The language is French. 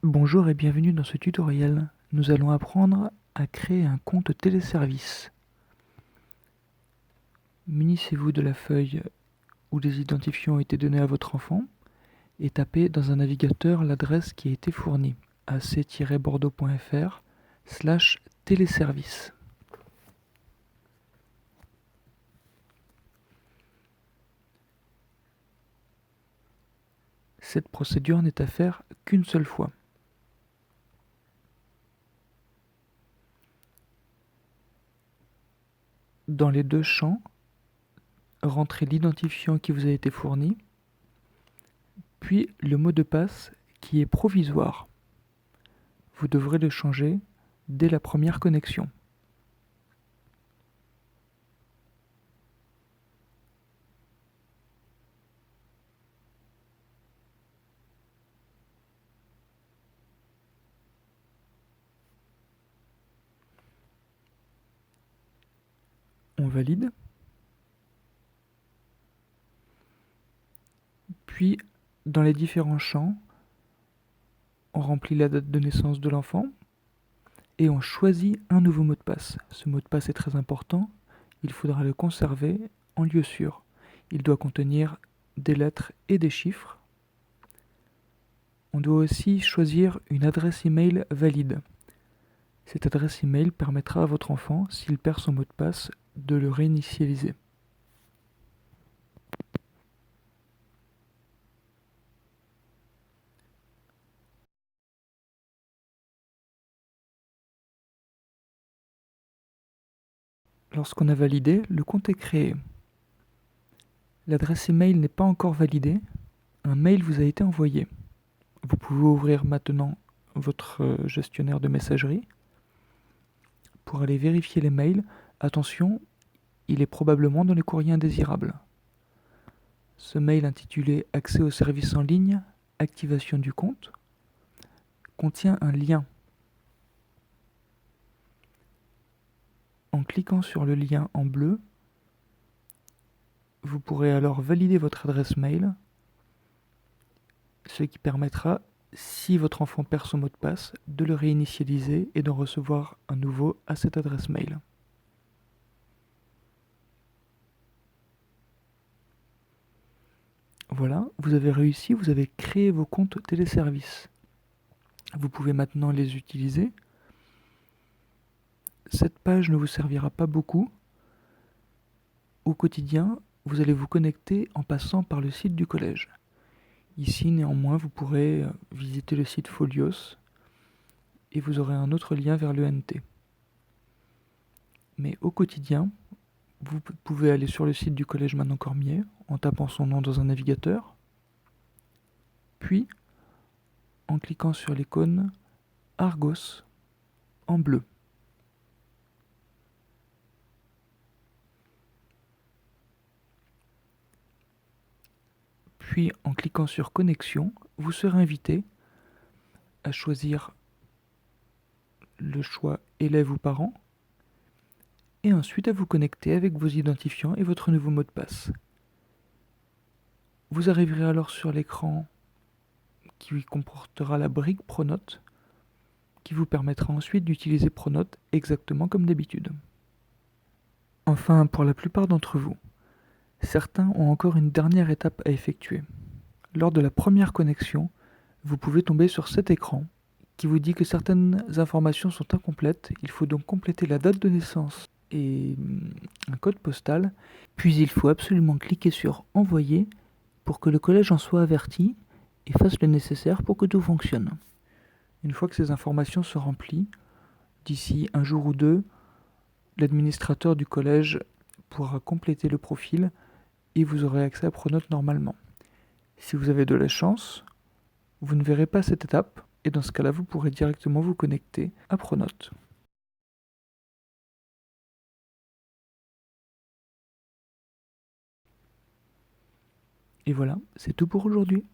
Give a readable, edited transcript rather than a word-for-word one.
Bonjour et bienvenue dans ce tutoriel. Nous allons apprendre à créer un compte téléservice. Munissez-vous de la feuille où les identifiants ont été donnés à votre enfant et tapez dans un navigateur l'adresse qui a été fournie, ac-bordeaux.fr/téléservice. Cette procédure n'est à faire qu'une seule fois. Dans les deux champs, rentrez l'identifiant qui vous a été fourni, puis le mot de passe qui est provisoire. Vous devrez le changer dès la première connexion. On valide. Puis, dans les différents champs, on remplit la date de naissance de l'enfant et on choisit un nouveau mot de passe. Ce mot de passe est très important, il faudra le conserver en lieu sûr. Il doit contenir des lettres et des chiffres. On doit aussi choisir une adresse email valide. Cette adresse email permettra à votre enfant, s'il perd son mot de passe, de le réinitialiser. Lorsqu'on a validé, le compte est créé. L'adresse email n'est pas encore validée, un mail vous a été envoyé. Vous pouvez ouvrir maintenant votre gestionnaire de messagerie pour aller vérifier les mails. Attention, il est probablement dans les courriers indésirables. Ce mail intitulé Accès aux services en ligne, activation du compte contient un lien. En cliquant sur le lien en bleu, vous pourrez alors valider votre adresse mail, ce qui permettra, si votre enfant perd son mot de passe, de le réinitialiser et d'en recevoir un nouveau à cette adresse mail. Voilà, vous avez réussi, vous avez créé vos comptes téléservices. Vous pouvez maintenant les utiliser. Cette page ne vous servira pas beaucoup. Au quotidien, vous allez vous connecter en passant par le site du collège. Ici, néanmoins, vous pourrez visiter le site Folios et vous aurez un autre lien vers l'ENT. Mais au quotidien, vous pouvez aller sur le site du collège Manon Cormier en tapant son nom dans un navigateur, puis en cliquant sur l'icône Argos en bleu. Puis en cliquant sur Connexion, vous serez invité à choisir le choix élève ou parent et ensuite à vous connecter avec vos identifiants et votre nouveau mot de passe. Vous arriverez alors sur l'écran qui comportera la brique Pronote qui vous permettra ensuite d'utiliser Pronote exactement comme d'habitude. Enfin, pour la plupart d'entre vous, certains ont encore une dernière étape à effectuer. Lors de la première connexion, vous pouvez tomber sur cet écran qui vous dit que certaines informations sont incomplètes. Il faut donc compléter la date de naissance et un code postal. Puis il faut absolument cliquer sur Envoyer pour que le collège en soit averti et fasse le nécessaire pour que tout fonctionne. Une fois que ces informations sont remplies, d'ici un jour ou deux, l'administrateur du collège pourra compléter le profil et vous aurez accès à Pronote normalement. Si vous avez de la chance, vous ne verrez pas cette étape et dans ce cas-là, vous pourrez directement vous connecter à Pronote. Et voilà, c'est tout pour aujourd'hui.